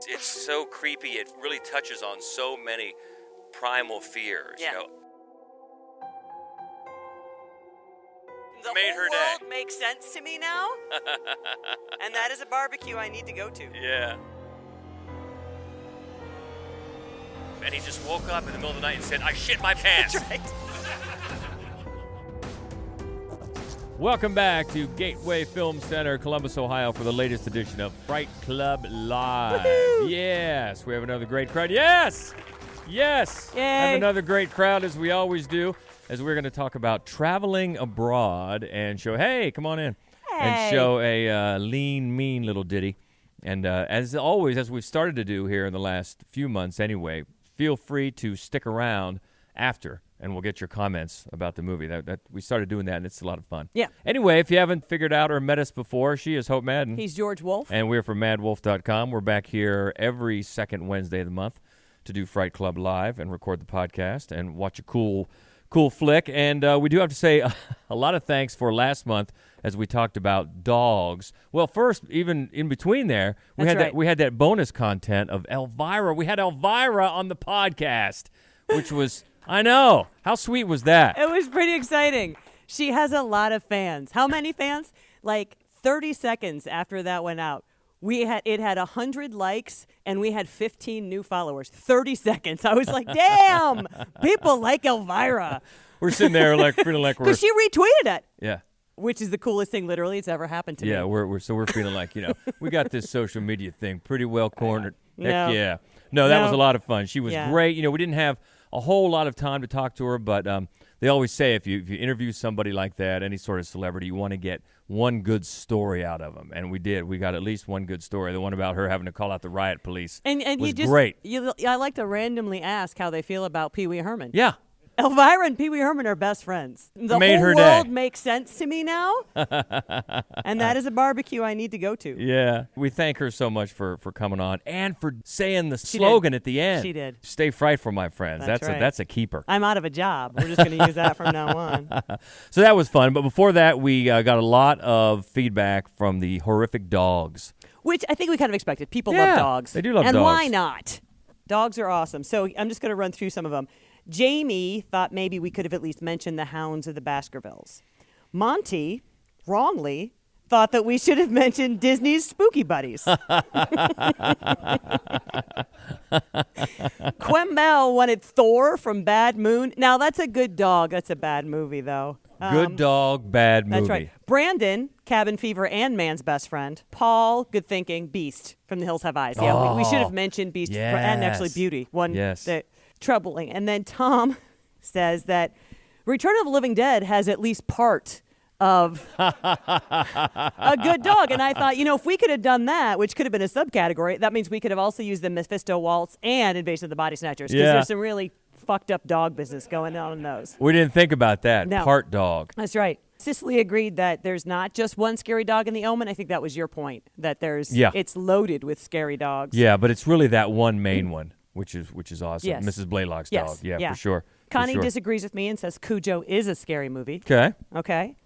It's so creepy. It really touches on so many primal fears. Yeah. You know. The Made whole her day. world makes sense to me now, and that is a barbecue I need to go to. Yeah. And he just woke up in the middle of the night and said, "I shit my pants." That's right. Welcome back to Gateway Film Center, Columbus, Ohio, for the latest edition of Fright Club Live. Woo-hoo! Yes, we have another great crowd. Yes! Yes! Yay! Have another great crowd, as we always do, as we're going to talk about traveling abroad and show, hey, come on in, and show a lean, mean little ditty. And as always, as we've started to do here in the last few months anyway, feel free to stick around after, and we'll get your comments about the movie. That we started doing that, and it's a lot of fun. Yeah. Anyway, if you haven't figured out or met us before, she is Hope Madden. He's George Wolf. And we're from madwolf.com. We're back here every second Wednesday of the month to do Fright Club Live and record the podcast and watch a cool flick. And we do have to say a lot of thanks for last month as we talked about dogs. Well, first, even in between there, we had that bonus content of Elvira. We had Elvira on the podcast, which was, I know, how sweet was that? It was pretty exciting. She has a lot of fans. How many fans? Like 30 seconds after that went out, it had 100 likes, and we had 15 new followers. 30 seconds. I was like, damn, people like Elvira. We're sitting there like feeling like we're... Because she retweeted it. Yeah. Which is the coolest thing, literally, it's ever happened to me. Yeah, we're feeling like, we got this social media thing pretty well cornered. No. Heck yeah. No, that No. was a lot of fun. She was Yeah. great. We didn't have a whole lot of time to talk to her, but they always say if you interview somebody like that, any sort of celebrity, you want to get one good story out of them, and we did. We got at least one good story. The one about her having to call out the riot police was great. I like to randomly ask how they feel about Pee Wee Herman. Yeah. Elvira and Pee Wee Herman are best friends. The Made whole her world day. makes sense to me now, and that is a barbecue I need to go to. Yeah. We thank her so much for coming on and for saying the slogan at the end. She did. Stay frightful, my friends. That's right. That's a keeper. I'm out of a job. We're just going to use that from now on. So that was fun. But before that, we got a lot of feedback from the horrific dogs. Which I think we kind of expected. People Yeah, love dogs. they do love and dogs. why not? Dogs are awesome. So I'm just going to run through some of them. Jamie thought maybe we could have at least mentioned the Hounds of the Baskervilles. Monty, wrongly, thought that we should have mentioned Disney's Spooky Buddies. Quembel wanted Thor from Bad Moon. Now, that's a good dog. That's a bad movie, though. Good dog, bad movie. That's right. Brandon, Cabin Fever and Man's Best Friend. Paul, good thinking, Beast from The Hills Have Eyes. Yeah, we should have mentioned Beast and actually Beauty. Troubling. And then Tom says that Return of the Living Dead has at least part of a good dog. And I thought, if we could have done that, which could have been a subcategory, that means we could have also used the Mephisto Waltz and Invasion of the Body Snatchers. Because there's some really fucked up dog business going on in those. We didn't think about that. No. Part dog. That's right. Cicely agreed that there's not just one scary dog in The Omen. I think that was your point, that it's loaded with scary dogs. Yeah, but it's really that one main one, which is awesome. Yes. Mrs. Blaylock's Yes. dog. Yeah, Yeah. for sure. Connie disagrees with me and says Cujo is a scary movie. Okay.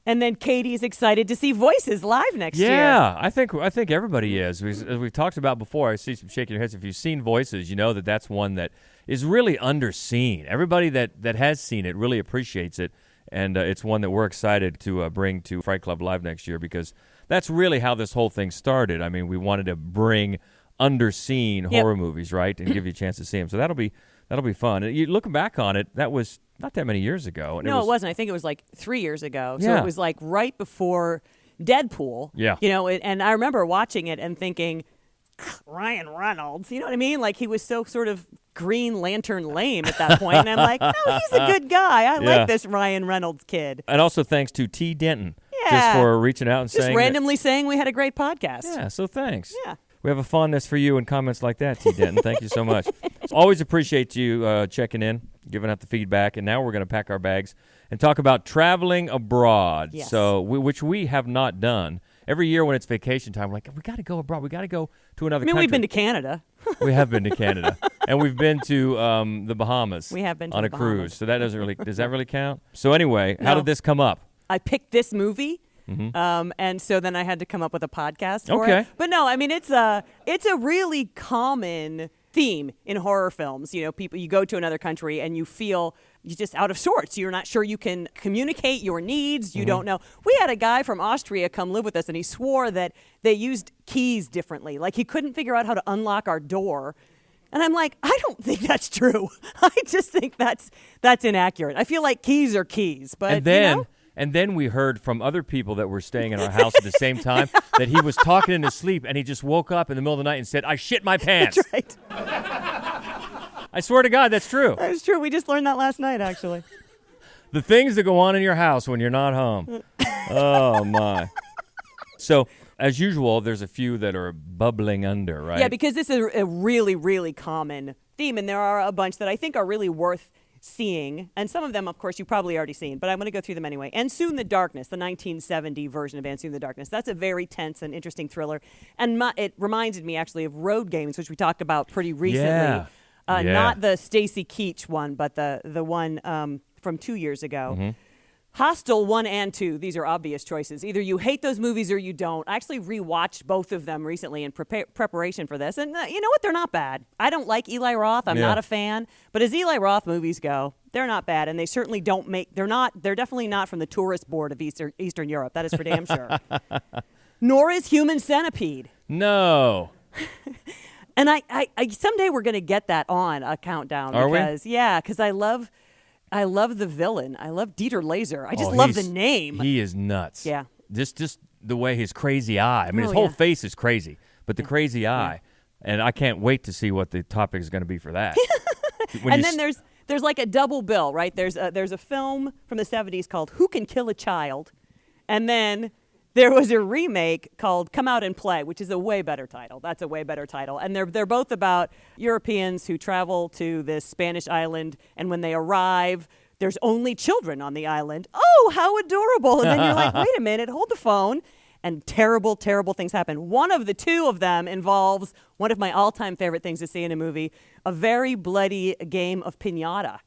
And then Katie's excited to see Voices live next year. Yeah, I think everybody is. As we've talked about before, I see some shaking your heads. If you've seen Voices, you know that's one that is really underseen. Everybody that has seen it really appreciates it, and it's one that we're excited to bring to Fright Club Live next year, because that's really how this whole thing started. I mean, we wanted to bring underseen horror movies, right, and give you a chance to see them. So that'll be fun. And looking back on it, that was not that many years ago. And No, it wasn't. I think it was like 3 years ago. So Yeah. it was like right before Deadpool. Yeah. And I remember watching it and thinking, Ryan Reynolds, you know what I mean? Like he was so sort of Green Lantern lame at that point. And I'm like, no, he's a good guy. I like this Ryan Reynolds kid. And also thanks to T. Denton Yeah. just for reaching out and Just saying randomly saying we had a great podcast. Yeah, so thanks. Yeah. We have a fondness for you and comments like that, T. Denton. Thank you so much. Always appreciate you checking in, giving out the feedback. And now we're going to pack our bags and talk about traveling abroad. Yes. So, which we have not done. Every year when it's vacation time, we're like, we got to go abroad. We got to go to another country. we've been to Canada. We have been to Canada. And we've been to the Bahamas. We have been to on the a cruise. Bahamas. So that does that really count? So anyway, how No. did this come up? I picked this movie And so then I had to come up with a podcast for it. But no, I mean, it's a really common theme in horror films. You go to another country and you feel you're just out of sorts. You're not sure you can communicate your needs. You don't know. We had a guy from Austria come live with us, and he swore that they used keys differently. Like, he couldn't figure out how to unlock our door. And I'm like, I don't think that's true. I just think that's inaccurate. I feel like keys are keys. But And then we heard from other people that were staying in our house at the same time that he was talking in his sleep, and he just woke up in the middle of the night and said, "I shit my pants." That's right. I swear to God, that's true. That's true. We just learned that last night, actually. The things that go on in your house when you're not home. Oh, my. So, as usual, there's a few that are bubbling under, right? Yeah, because this is a really, really common theme, and there are a bunch that I think are really worth seeing, and some of them, of course, you've probably already seen, but I'm going to go through them anyway. And Soon the Darkness, the 1970 version of And Soon the Darkness. That's a very tense and interesting thriller, and it reminded me, actually, of Road Games, which we talked about pretty recently. Yeah. Not the Stacy Keach one, but the one from 2 years ago. Hostel 1 and 2, these are obvious choices. Either you hate those movies or you don't. I actually rewatched both of them recently in preparation for this. And you know what? They're not bad. I don't like Eli Roth. I'm not a fan. But as Eli Roth movies go, they're not bad. And they certainly don't they're definitely not from the tourist board of Eastern Europe. That is for damn sure. Nor is Human Centipede. No. And I someday we're going to get that on a countdown. Are we? Yeah, because I love the villain. I love Dieter Laser. I just love the name. He is nuts. Yeah. Just the way his crazy eye. I mean, his whole face is crazy, but the crazy eye. And I can't wait to see what the topic is going to be for that. And then there's like a double bill, right? There's a film from the 70s called Who Can Kill a Child? And then there was a remake called Come Out and Play, which is a way better title. That's a way better title. And they're both about Europeans who travel to this Spanish island, and when they arrive, there's only children on the island. Oh, how adorable. And then you're like, wait a minute, hold the phone. And terrible, terrible things happen. One of the two of them involves one of my all-time favorite things to see in a movie, a very bloody game of piñata.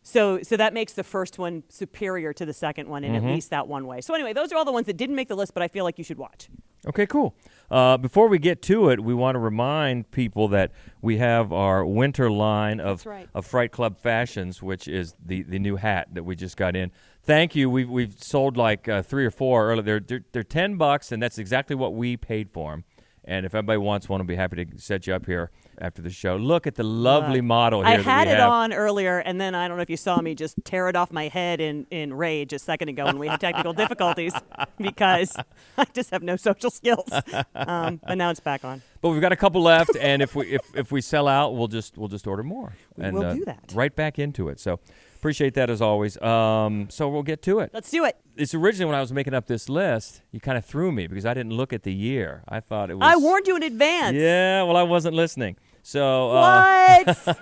So that makes the first one superior to the second one in at least that one way. So anyway, those are all the ones that didn't make the list, but I feel like you should watch. Okay, cool. Before we get to it, we want to remind people that we have our winter line of Fright Club Fashions, which is the new hat that we just got in. Thank you. We've sold like 3 or 4 earlier. They're $10, and that's exactly what we paid for them. And if anybody wants one, I'll be happy to set you up here after the show. Look at the lovely model here. I had it on earlier, and then I don't know if you saw me just tear it off my head in rage a second ago when we had technical difficulties because I just have no social skills. But now it's back on. But we've got a couple left, and if we sell out, we'll just order more. And we'll do that. Right back into it. So appreciate that as always. So we'll get to it. Let's do it. It's originally when I was making up this list, you kind of threw me because I didn't look at the year. I thought it was. I warned you in advance. Yeah, well, I wasn't listening. So what?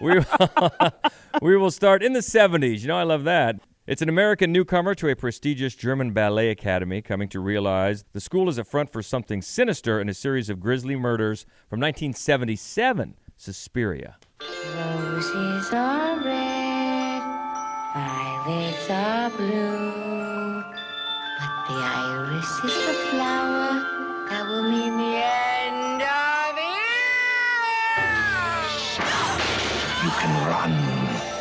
we will start in the 70s. You know, I love that. It's an American newcomer to a prestigious German ballet academy coming to realize the school is a front for something sinister in a series of grisly murders from 1977, Suspiria. Roses are red, violets are blue, but the iris is the flower that will mean the end of it. You can run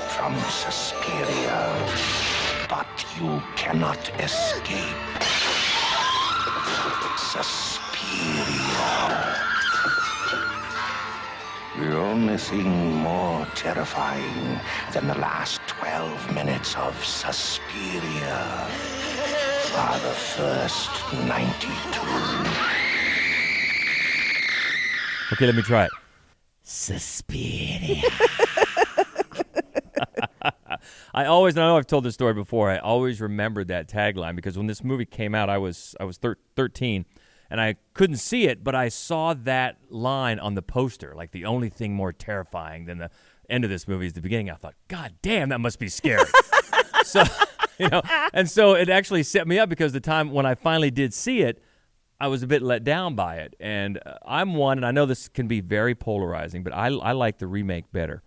from Suspiria, but you cannot escape Suspiria. The only thing more terrifying than the last 12 minutes of Suspiria are the first 92. Okay, let me try it. Suspiria. I know I've told this story before. I always remembered that tagline because when this movie came out, I was 13. And I couldn't see it, but I saw that line on the poster, like the only thing more terrifying than the end of this movie is the beginning. I thought, God damn, that must be scary. So it actually set me up because the time when I finally did see it, I was a bit let down by it. And I'm one, and I know this can be very polarizing, but I like the remake better.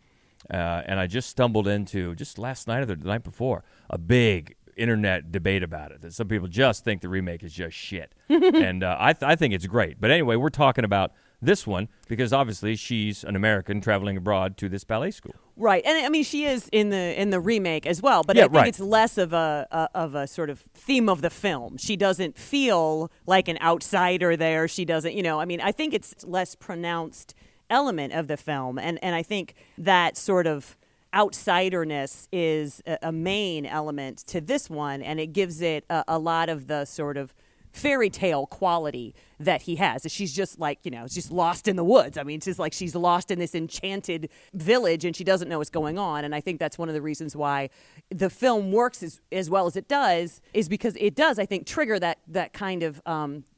And I just stumbled into, just last night or the night before, a big internet debate about it, that some people just think the remake is just shit. And I think it's great. But anyway, we're talking about this one because obviously she's an American traveling abroad to this ballet school. Right, and I mean she is in the remake as well, but Yeah, I think it's less of a sort of theme of the film. She doesn't feel like an outsider there. She doesn't, I mean, I think it's less pronounced element of the film, and I think that sort of outsiderness is a main element to this one, and it gives it a lot of the sort of fairy tale quality that he has. She's just like, just lost in the woods. I mean, it's just like she's lost in this enchanted village and she doesn't know what's going on. And I think that's one of the reasons why the film works as well as it does, is because it does, I think, trigger that kind of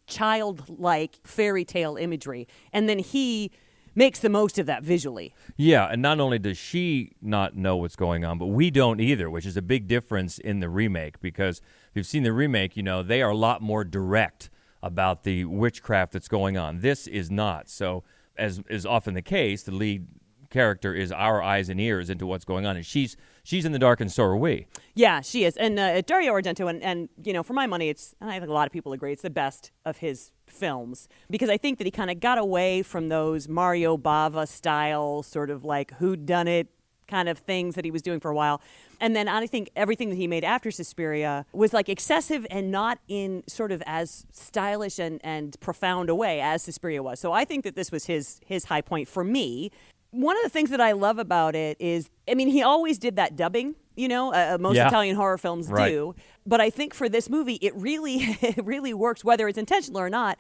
childlike fairy tale imagery. And then he makes the most of that visually. Yeah, and not only does she not know what's going on, but we don't either, which is a big difference in the remake, because if you've seen the remake, they are a lot more direct about the witchcraft that's going on. This is not. So, as is often the case, the lead character is our eyes and ears into what's going on, and she's in the dark, and so are we. Yeah, she is. And Dario Argento, and for my money, and I think a lot of people agree, it's the best of his films, because I think that he kind of got away from those Mario Bava style sort of like whodunit kind of things that he was doing for a while. And then I think everything that he made after Suspiria was like excessive and not in sort of as stylish and profound a way as Suspiria was. So I think that this was his high point for me. One of the things that I love about it is, I mean, he always did that dubbing, most Italian horror films do. But I think for this movie, it really works, whether it's intentional or not,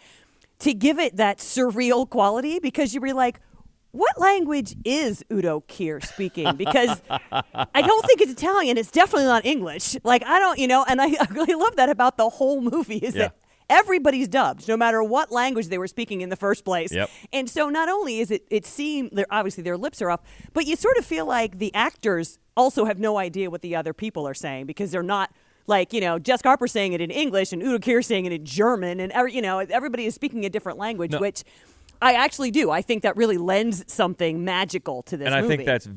to give it that surreal quality, because you were like, what language is Udo Kier speaking? Because I don't think it's Italian. It's definitely not English. Like, I don't, and I really love that about the whole movie is that everybody's dubbed, no matter what language they were speaking in the first place. Yep. And so not only is it seemed, obviously their lips are up, but you sort of feel like the actors also have no idea what the other people are saying, because they're not like, Jessica Harper saying it in English and Udo Kier saying it in German, and everybody is speaking a different language, which I actually do. I think that really lends something magical to this movie. And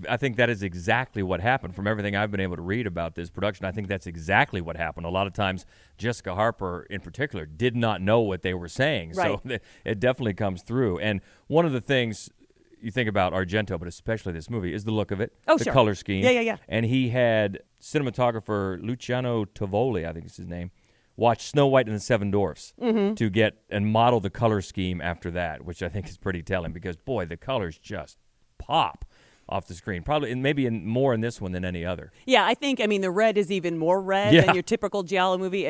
I think that is exactly what happened. From everything I've been able to read about this production, I think that's exactly what happened. A lot of times, Jessica Harper in particular did not know what they were saying. Right. So it definitely comes through. And one of the things you think about Argento, but especially this movie, is the look of it, the color scheme. Yeah. And he had cinematographer Luciano Tovoli, I think is his name, watch Snow White and the Seven Dwarfs to get and model the color scheme after that, which I think is pretty telling, because, boy, the colors just pop off the screen. Probably, maybe more in this one than any other. Yeah, I think, the red is even more red than your typical Giallo movie.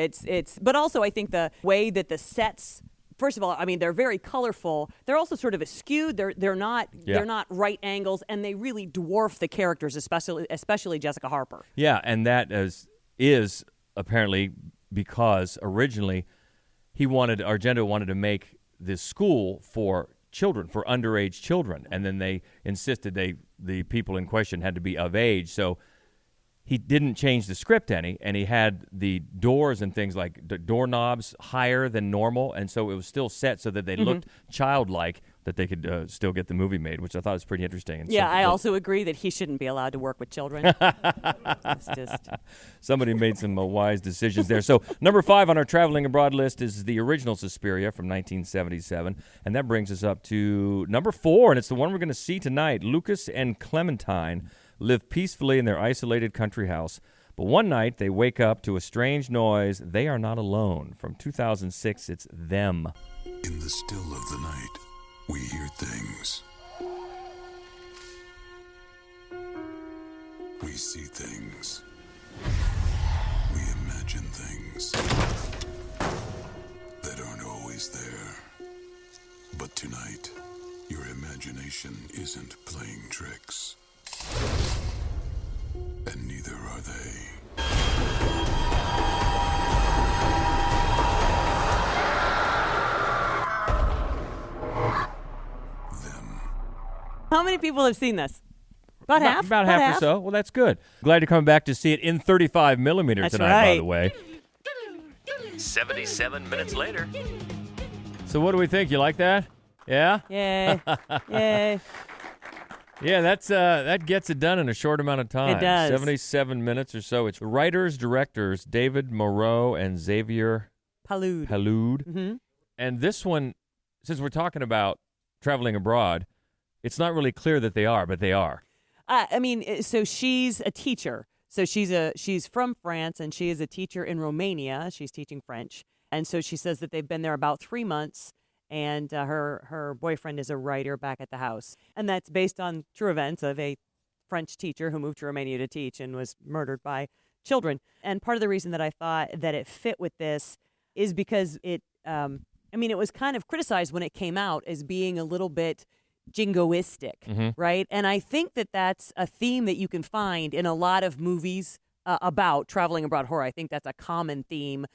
But also I think the way that the sets, first of all, they're very colorful. They're also sort of askew. They're not right angles, and they really dwarf the characters, especially Jessica Harper. Yeah, and that is apparently because originally Argento wanted to make this school for children, for underage children, and then they insisted the people in question had to be of age, so he didn't change the script any, and he had the doors and things like the doorknobs higher than normal, and so it was still set so that they looked childlike, that they could still get the movie made, which I thought was pretty interesting. And I also agree that he shouldn't be allowed to work with children. Somebody made some wise decisions there. So number 5 on our traveling abroad list is the original Suspiria from 1977, and that brings us up to number 4, and it's the one we're going to see tonight. Lucas and Clementine live peacefully in their isolated country house, but one night they wake up to a strange noise. They are not alone. From 2006, it's Them. In the still of the night, we hear things. We see things. We imagine things that aren't always there. But tonight, your imagination isn't playing tricks. And neither are they. Them. How many people have seen this? About half? About half or so. Well, that's good. Glad you're coming back to see it in 35 millimeter tonight, by the way. 77 minutes later. So what do we think? You like that? Yeah? Yay. Yay. Yeah, that gets it done in a short amount of time. It does. 77 minutes or so. It's writers, directors, David Moreau and Xavier Palude. Mm-hmm. And this one, since we're talking about traveling abroad, it's not really clear that they are, but they are. I mean, so she's a teacher. So she's from France, and she is a teacher in Romania. She's teaching French. And so she says that they've been there about 3 months, and her boyfriend is a writer back at the house. And that's based on true events of a French teacher who moved to Romania to teach and was murdered by children. And part of the reason that I thought that it fit with this is because it was kind of criticized when it came out as being a little bit jingoistic, right? And I think that that's a theme that you can find in a lot of movies about traveling abroad horror. I think that's a common theme.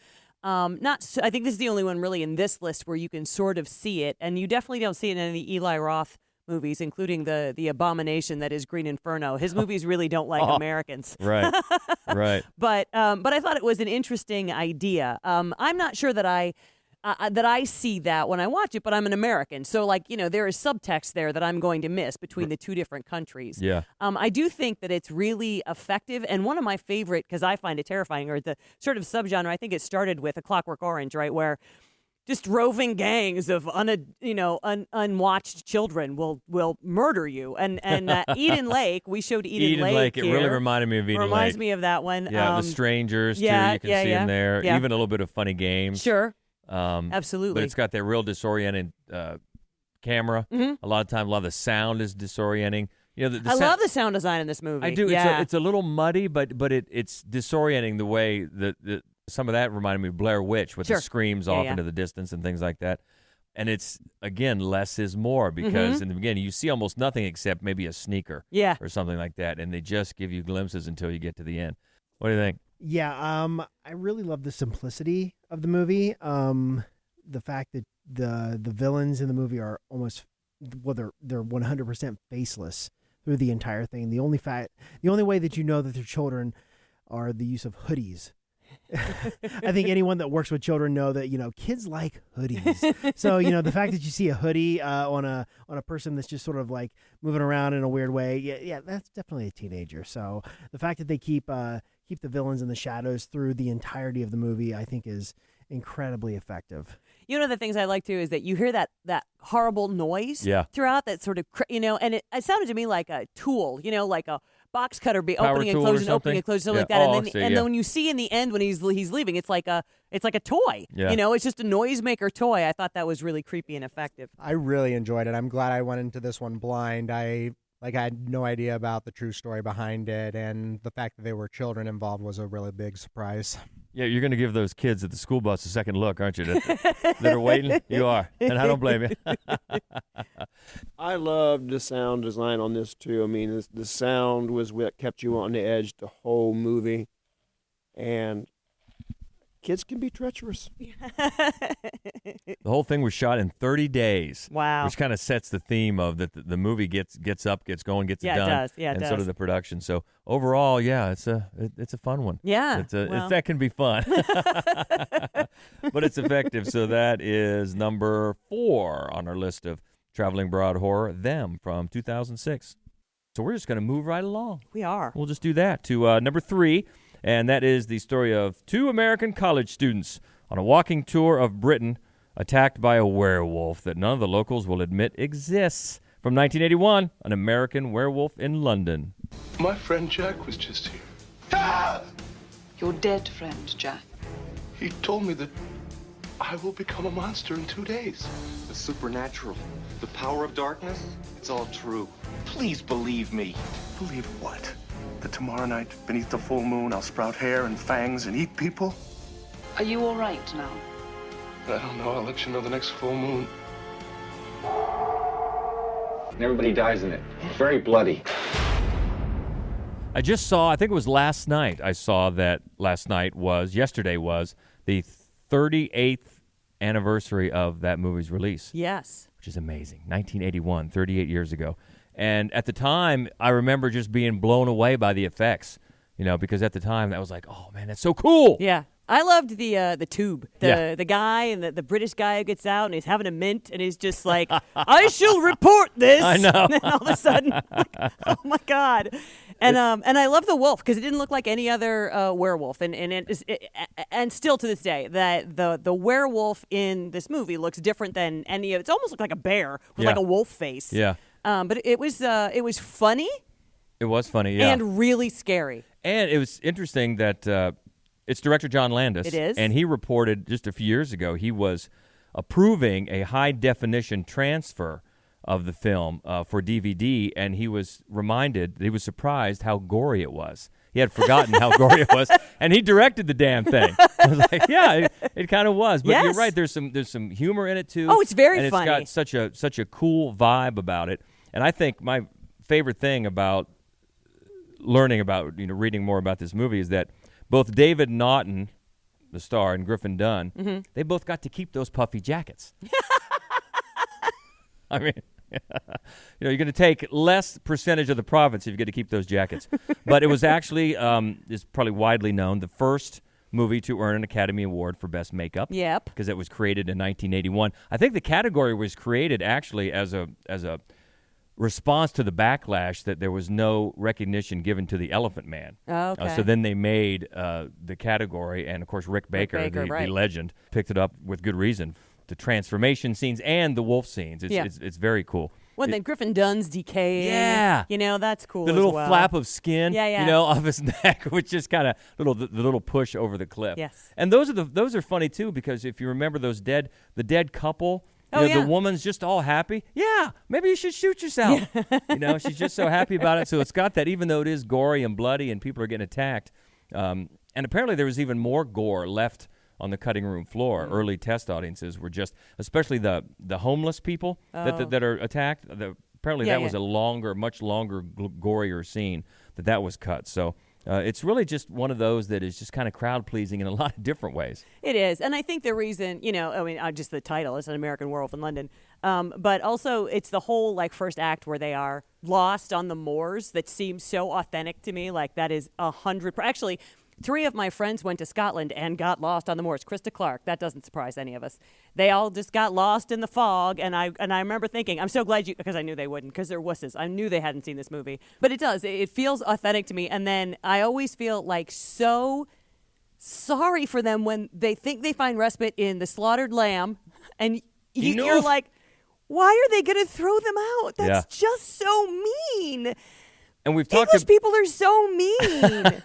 I think this is the only one really in this list where you can sort of see it, and you definitely don't see it in any Eli Roth movies, including the abomination that is Green Inferno. His movies really don't like Americans. Right. But I thought it was an interesting idea. I'm not sure that I see that when I watch it, but I'm an American. So, there is subtext there that I'm going to miss between the two different countries. Yeah. I do think that it's really effective. And one of my favorite, because I find it terrifying, or the sort of subgenre, I think it started with A Clockwork Orange, right, where just roving gangs of unwatched children will murder you. And Eden Lake, we showed Eden Lake It here. really reminded me of Eden Lake. Reminds me of that one. Yeah, The Strangers, too, you can see in there. Yeah. Even a little bit of Funny Games. Sure. Absolutely. But it's got that real disorienting camera. A lot of times, a lot of the sound is disorienting. I love the sound design in this movie. I do. Yeah. It's a little muddy, but it's disorienting the way that some of that reminded me of Blair Witch with the screams off into the distance and things like that. And it's, again, less is more because in the beginning you see almost nothing except maybe a sneaker or something like that, and they just give you glimpses until you get to the end. What do you think? Yeah, I really love the simplicity of the movie. The fact that the villains in the movie are they're 100% faceless through the entire thing. The only way that you know that they're children are the use of hoodies. I think anyone that works with children know that kids like hoodies. So the fact that you see a hoodie on a person that's just sort of like moving around in a weird way, yeah, that's definitely a teenager. So the fact that they keep the villains in the shadows through the entirety of the movie, I think, is incredibly effective. One of the things I like too is that you hear that horrible noise throughout, that sort of and it sounded to me like a tool, like a box cutter be Power opening and closing, something like that. And then when you see in the end when he's leaving, it's like a toy. Yeah. It's just a noisemaker toy. I thought that was really creepy and effective. I really enjoyed it. I'm glad I went into this one blind. I had no idea about the true story behind it, and the fact that there were children involved was a really big surprise. Yeah, you're going to give those kids at the school bus a second look, aren't you? That are waiting? You are, and I don't blame you. I loved the sound design on this, too. I mean, the sound was what kept you on the edge the whole movie, and kids can be treacherous. The whole thing was shot in 30 days. Wow. Which kind of sets the theme of that the movie gets up, gets going, gets it done. It does. Yeah, it and does. so does the production. So overall, yeah, it's a fun one. Yeah. That can be fun. But it's effective. So that is number 4 on our list of traveling abroad horror, Them, from 2006. So we're just going to move right along. We are. We'll just do that to number 3. And that is the story of 2 American college students on a walking tour of Britain attacked by a werewolf that none of the locals will admit exists. From 1981, An American Werewolf in London. My friend Jack was just here. Your dead friend, Jack. He told me that I will become a monster in 2 days. The supernatural, the power of darkness, it's all true. Please believe me. Believe what? That tomorrow night, beneath the full moon, I'll sprout hair and fangs and eat people? Are you all right now? I don't know. I'll let you know the next full moon. Everybody dies in it. It's very bloody. I just saw, I think it was last night, yesterday was the 38th anniversary of that movie's release. Yes. Which is amazing. 1981, 38 years ago. And at the time, I remember just being blown away by the effects, because at the time that was like, oh man, that's so cool. Yeah. I loved the tube, the guy and the British guy who gets out and he's having a mint and he's just like, I shall report this. I know. And then all of a sudden, like, oh my God. And I love the wolf because it didn't look like any other werewolf, and still to this day that the werewolf in this movie looks different than any of. It's almost looked like a bear with like a wolf face. Yeah. But it was funny. It was funny, yeah. And really scary. And it was interesting that it's director John Landis. It is. And he reported just a few years ago he was approving a high-definition transfer of the film for DVD, and he was surprised how gory it was. He had forgotten how gory it was, and he directed the damn thing. I was like, yeah, it kind of was. But You're right. There's some humor in it, too. Oh, it's very funny. And it's got such a cool vibe about it. And I think my favorite thing about reading more about this movie is that both David Naughton, the star, and Griffin Dunne, they both got to keep those puffy jackets. I mean, you're going to take less percentage of the profits if you get to keep those jackets. But it was actually, is probably widely known, the first movie to earn an Academy Award for Best Makeup. Yep. Because it was created in 1981. I think the category was created actually as a response to the backlash that there was no recognition given to the Elephant Man. Oh, okay. So then they made the category, and of course Rick Baker, the legend, picked it up with good reason. The transformation scenes and the wolf scenes. It's very cool. Well, then Griffin Dunne's decaying. Yeah. That's cool. The little flap of skin, yeah. Off his neck, which just kind of the little push over the cliff. Yes. And those are funny too, because if you remember the dead couple, the woman's just all happy. Yeah, maybe you should shoot yourself. Yeah. She's just so happy about it. So it's got that, even though it is gory and bloody and people are getting attacked. And apparently there was even more gore left on the cutting room floor. Early test audiences were just, especially the homeless people that are attacked. Apparently that was a much longer, gorier scene that was cut. So it's really just one of those that is just kind of crowd-pleasing in a lot of different ways. It is. And I think the reason, just the title, it's An American Werewolf in London, but also it's the whole, first act where they are lost on the moors that seems so authentic to me. Like, that is 100%. Actually, 3 of my friends went to Scotland and got lost on the moors. Krista Clark, that doesn't surprise any of us. They all just got lost in the fog, and I remember thinking, I'm so glad because I knew they wouldn't, because they're wusses. I knew they hadn't seen this movie. But it does. It feels authentic to me, and then I always feel so sorry for them when they think they find respite in the slaughtered lamb, and you're like, why are they going to throw them out? That's just so mean. And we've talked English people are so mean.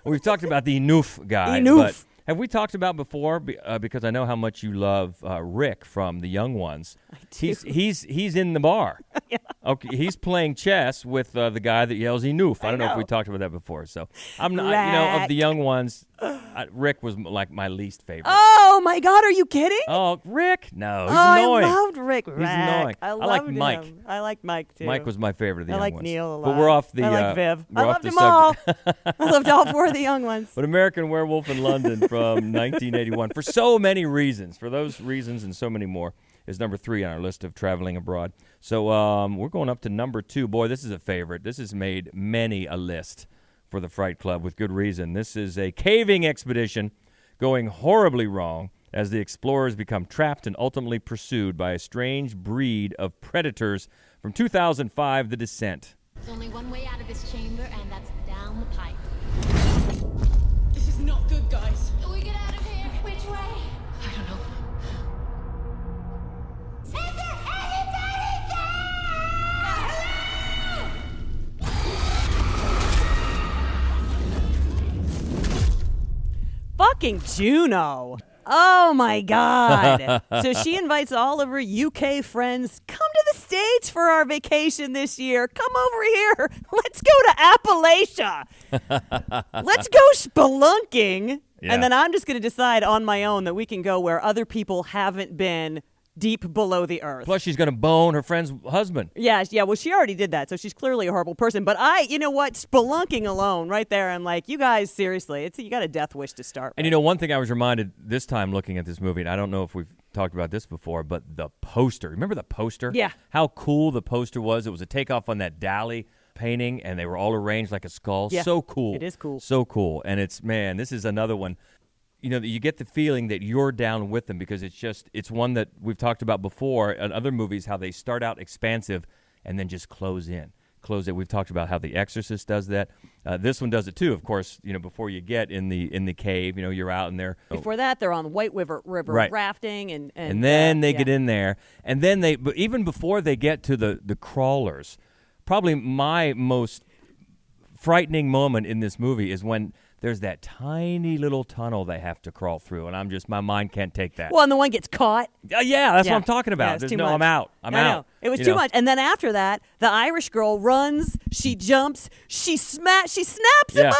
We've talked about the Noof guy, but have we talked about before? Because I know how much you love Rick from The Young Ones. I do. He's in the bar. Yeah. Okay, he's playing chess with the guy that yells "Noof." I don't know if we talked about that before. So I'm not, of The Young Ones, Rick was like my least favorite. Oh my God, are you kidding? Oh, Rick? No, he's annoying. I loved Rick. He's annoying. I like Mike. Him. I like Mike too. Mike was my favorite of the Young Ones. I like Neil a lot. But we're off the. I like Viv. I loved them all. I loved all 4 of the Young Ones. But American Werewolf in London from 1981, for so many reasons, for those reasons and so many more, is number 3 on our list of traveling abroad. So we're going up to number 2. Boy, this is a favorite. This has made many a list for the Fright Club with good reason. This is a caving expedition going horribly wrong as the explorers become trapped and ultimately pursued by a strange breed of predators from 2005, The Descent. There's only one way out of this chamber, and that's down the pipe. This is not good, guys. Can we get out of here? Which way? I don't know. Is there anybody there? Fucking Juno. Oh my God. So she invites all of her UK friends, come to the States for our vacation this year. Come over here. Let's go to Appalachia. Let's go spelunking. Yeah. And then I'm just going to decide on my own that we can go where other people haven't been deep below the earth. Plus, she's going to bone her friend's husband. Yeah, well, she already did that, so she's clearly a horrible person. But you know what? Spelunking alone right there, I'm like, you guys, seriously, you got a death wish to start with. And one thing I was reminded this time looking at this movie, and I don't know if we've talked about this before, but the poster. Remember the poster? Yeah. How cool the poster was. It was a takeoff on that Dali painting, and they were all arranged like a skull. Yeah. So cool. It is cool. So cool. And this is another one. you get the feeling that you're down with them because it's one that we've talked about before in other movies, how they start out expansive and then just close in. We've talked about how The Exorcist does that. This one does it too, of course. Before you get in the cave, you're out in there. Before that, they're on the White River right. rafting, and then they get in there, and then but even before they get to the crawlers, probably my most frightening moment in this movie is when there's that tiny little tunnel they have to crawl through, and my mind can't take that. Well, and the one gets caught. Yeah, that's what I'm talking about. Yeah, I'm out. I'm out. Know. It was too much. And then after that, the Irish girl runs, she jumps, she snaps a bone.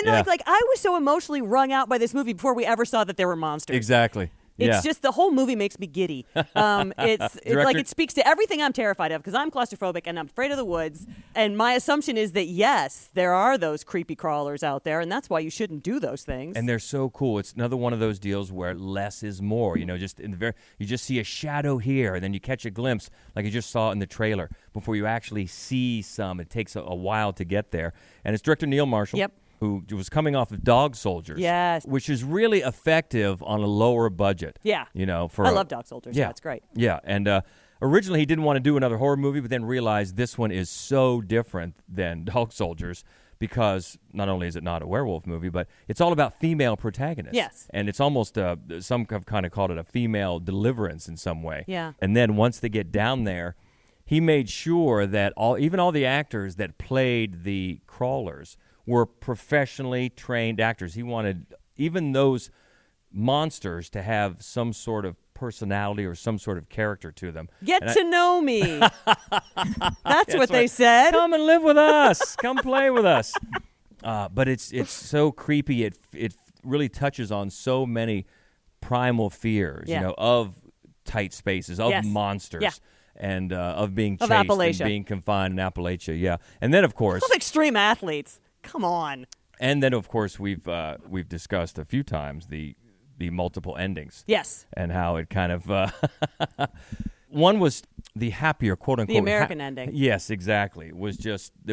And like I was so emotionally wrung out by this movie before we ever saw that there were monsters. Exactly. It's just the whole movie makes me giddy. It's like it speaks to everything I'm terrified of because I'm claustrophobic and I'm afraid of the woods. And my assumption is that, yes, there are those creepy crawlers out there, and that's why you shouldn't do those things. And they're so cool. It's another one of those deals where less is more. You just see a shadow here, and then you catch a glimpse like you just saw in the trailer before you actually see some. It takes a while to get there. And it's director Neil Marshall. Yep. Who was coming off of Dog Soldiers. Yes. Which is really effective on a lower budget. Yeah. I love Dog Soldiers. Yeah, it's great. Yeah, and originally he didn't want to do another horror movie, but then realized this one is so different than Dog Soldiers because not only is it not a werewolf movie, but it's all about female protagonists. Yes. And it's almost, some have kind of called it a female deliverance in some way. Yeah. And then once they get down there, he made sure that even all the actors that played the crawlers were professionally trained actors. He wanted even those monsters to have some sort of personality or some sort of character to them. Get to know me. That's what they said. Come and live with us. Come play with us. But it's so creepy. It really touches on so many primal fears, of tight spaces, of monsters. Yeah. And of being chased of Appalachia. And being confined in Appalachia, yeah. And then, of course... Of extreme athletes. Come on. And then, of course, we've discussed a few times the multiple endings. Yes. And how it kind of... one was the happier, quote-unquote... The American ending. Yes, exactly. It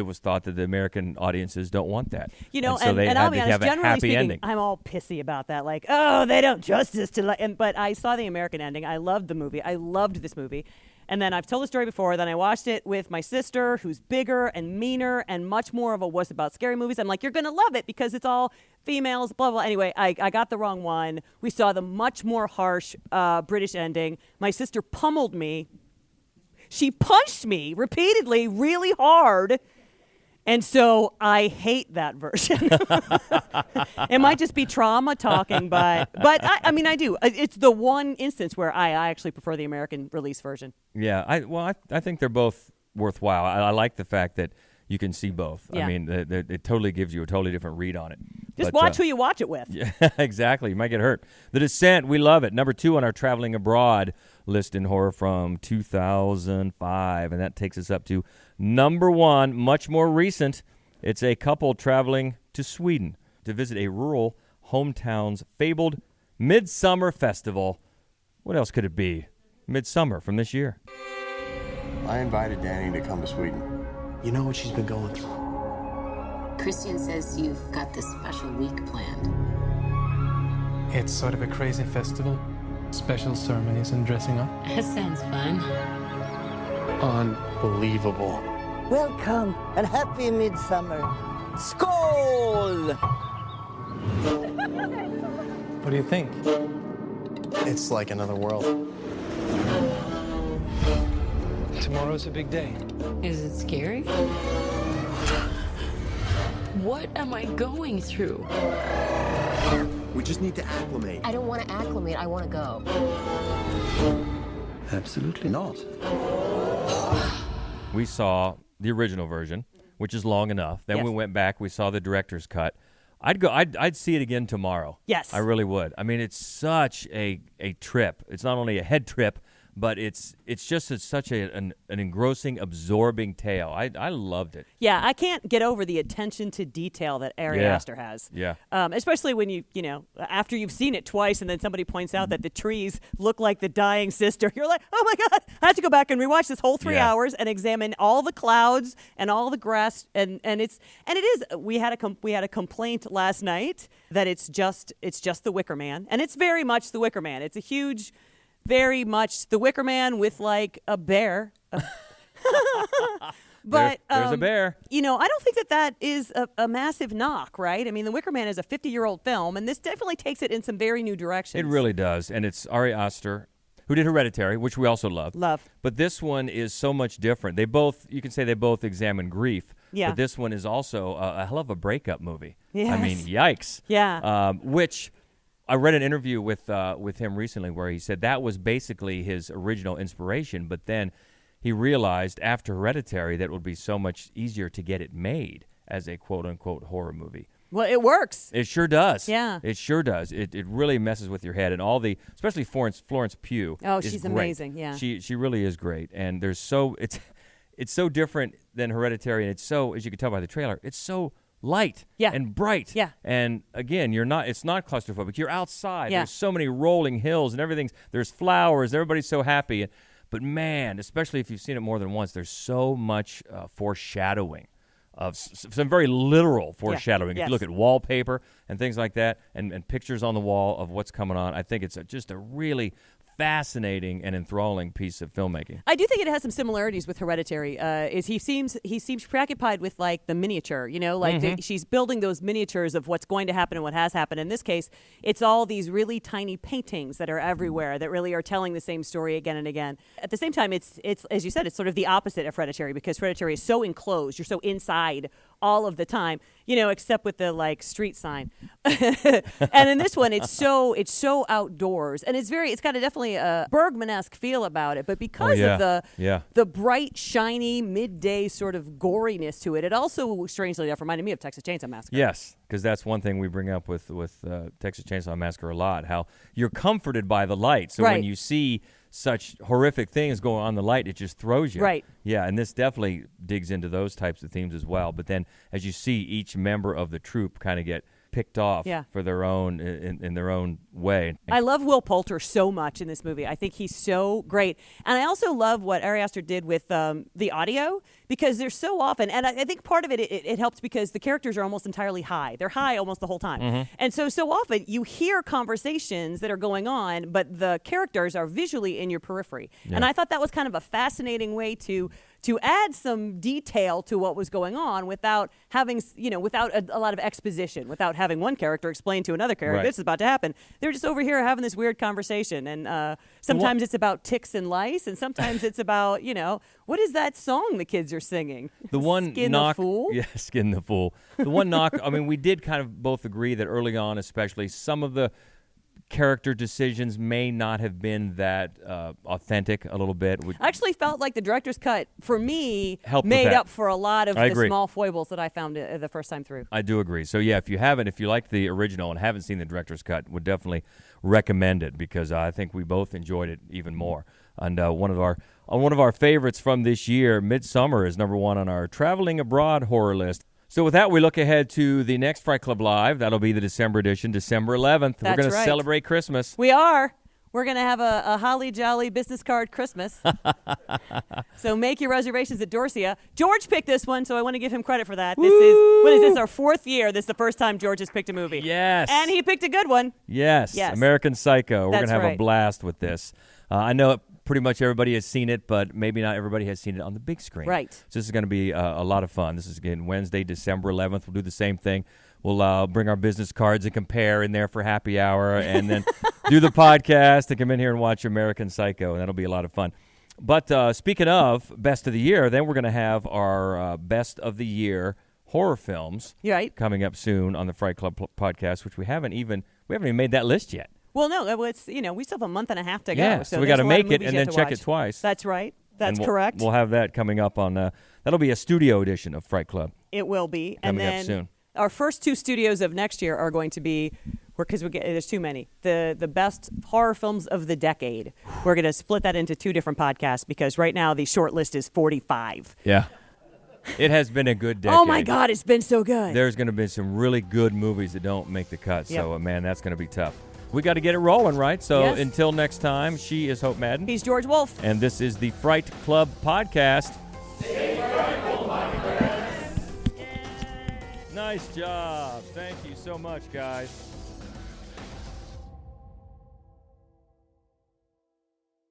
was thought that the American audiences don't want that. And I'll be had honest, to have a generally happy speaking, ending. I'm all pissy about that. Like, oh, they don't justice to... But I saw the American ending. I loved the movie. I loved this movie. And then I've told the story before. Then I watched it with my sister, who's bigger and meaner and much more of a wuss about scary movies. I'm like, you're going to love it because it's all females, blah, blah. Anyway, I got the wrong one. We saw the much more harsh British ending. My sister pummeled me. She punched me repeatedly, really hard. And so I hate that version. It might just be trauma talking, but I do. It's the one instance where I actually prefer the American release version. Yeah, I think they're both worthwhile. I like the fact that you can see both. Yeah. I mean, it totally gives you a totally different read on it. Just watch who you watch it with. Yeah, exactly. You might get hurt. The Descent, we love it. Number 2 on our Traveling Abroad list in horror from 2005, and that takes us up to number 1, much more recent. It's a couple traveling to Sweden to visit a rural hometown's fabled Midsummer Festival. What else could it be? Midsummer from this year. I invited Danny to come to Sweden. You know what she's been going through. Christian says you've got this special week planned. It's sort of a crazy festival. Special ceremonies and dressing up. That sounds fun. Unbelievable. Welcome and happy midsummer. Skål! What do you think? It's like another world. Tomorrow's a big day. Is it scary? What am I going through? We just need to acclimate. I don't want to acclimate. I want to go. Absolutely not. We saw the original version, which is long enough. Then we went back. We saw the director's cut. I'd see it again tomorrow. Yes. I really would. I mean, it's such a trip. It's not only a head trip, but it's just such an engrossing, absorbing tale. I loved it. Yeah, I can't get over the attention to detail that Ari Aster has. Yeah. Especially when you know, after you've seen it twice and then somebody points out that the trees look like the dying sister. You're like, oh my God, I have to go back and rewatch this whole 3 hours and examine all the clouds and all the grass. And it is. We had a complaint last night that it's just the Wicker Man, and it's very much the Wicker Man. It's a huge, very much the Wicker Man with like a bear. But there's a bear. You know, I don't think that is a massive knock, right? I mean, The Wicker Man is a 50-year-old film, and this definitely takes it in some very new directions. It really does, and it's Ari Aster, who did Hereditary, which we also love. But this one is so much different. You can say they both examine grief. Yeah. But this one is also a hell of a breakup movie. Yes. I mean, yikes. Yeah. Which I read an interview with him recently where he said that was basically his original inspiration, but then he realized after Hereditary that it would be so much easier to get it made as a quote-unquote horror movie. Well, it works. It sure does. Yeah. It sure does. It really messes with your head. And especially Florence Pugh. Oh, is she's great. amazing, yeah. She really is great. And it's so different than Hereditary, and it's so, as you can tell by the trailer, it's so light and bright. Yeah. And again, it's not claustrophobic. You're outside. Yeah. There's so many rolling hills and everything. There's flowers. Everybody's so happy. But man, especially if you've seen it more than once, there's so much foreshadowing of some very literal foreshadowing. Yeah. If you look at wallpaper and things like that and pictures on the wall of what's coming on, I think it's just a really fascinating and enthralling piece of filmmaking. I do think it has some similarities with Hereditary. He seems preoccupied with like the miniature, you know, like she's building those miniatures of what's going to happen and what has happened. In this case, it's all these really tiny paintings that are everywhere that really are telling the same story again and again. At the same time, it's as you said, it's sort of the opposite of Hereditary because Hereditary is so enclosed. You're so inside all of the time, you know, except with the like street sign. And in this one, it's so outdoors, and it's got a definitely a Bergman-esque feel about it. But because of the bright, shiny, midday sort of goriness to it, it also strangely enough reminded me of Texas Chainsaw Massacre. Yes, because that's one thing we bring up with Texas Chainsaw Massacre a lot. How you're comforted by the light, so when you see such horrific things going on in the light, it just throws you. Right. Yeah, and this definitely digs into those types of themes as well. But then as you see each member of the troupe kind of get picked off for their own in their own way. I love Will Poulter so much in this movie. I think he's so great. And I also love what Ari Aster did with the audio because there's so often, and I think part of it helps because the characters are almost entirely high. They're high almost the whole time. And so often you hear conversations that are going on, but the characters are visually in your periphery. Yeah. And I thought that was kind of a fascinating way to add some detail to what was going on without having, without a lot of exposition, without having one character explain to another character, this is about to happen. They're just over here having this weird conversation. And sometimes it's about ticks and lice, and sometimes it's about, what is that song the kids are singing? The one Skin knock, the Fool? Yeah, Skin the Fool. The one knock, I mean, we did kind of both agree that early on, especially, some of the character decisions may not have been that authentic a little bit. I actually felt like the director's cut, for me, helped made up for a lot of the agree. small foibles that I found the first time through. I do agree. So, yeah, if you liked the original and haven't seen the director's cut, would definitely recommend it because I think we both enjoyed it even more. And one of our favorites from this year, Midsommar, is number one on our Traveling Abroad horror list. So with that, we look ahead to the next Fright Club Live. That'll be the December edition, December 11th. That's We're going right. to celebrate Christmas. We are. We're going to have a holly jolly business card Christmas. So make your reservations at Dorsia. George picked this one, so I want to give him credit for that. This is our fourth year. This is the first time George has picked a movie. Yes. And he picked a good one. Yes. American Psycho. We're going to have a blast with this. I know pretty much everybody has seen it, but maybe not everybody has seen it on the big screen. Right. So this is going to be a lot of fun. This is, again, Wednesday, December 11th. We'll do the same thing. We'll bring our business cards and compare in there for happy hour and then do the podcast and come in here and watch American Psycho, and that'll be a lot of fun. But speaking of Best of the Year, then we're going to have our Best of the Year horror films coming up soon on the Fright Club podcast, which we haven't even made that list yet. Well, no, it's we still have a month and a half to go. Yeah, so we got to make it and then check it twice. That's right. That's and correct. We'll have that coming up on. That'll be a studio edition of Fright Club. It will be coming and then up soon. Our first two studios of next year are going to be because there's too many. The best horror films of the decade. We're going to split that into 2 different podcasts because right now the short list is 45. Yeah. It has been a good decade. Oh, my God, it's been so good. There's going to be some really good movies that don't make the cut. So, man, that's going to be tough. We got to get it rolling, right? So until next time, she is Hope Madden. He's George Wolf. And this is the Fright Club Podcast. Stay frightful, my friends. Nice job. Thank you so much, guys.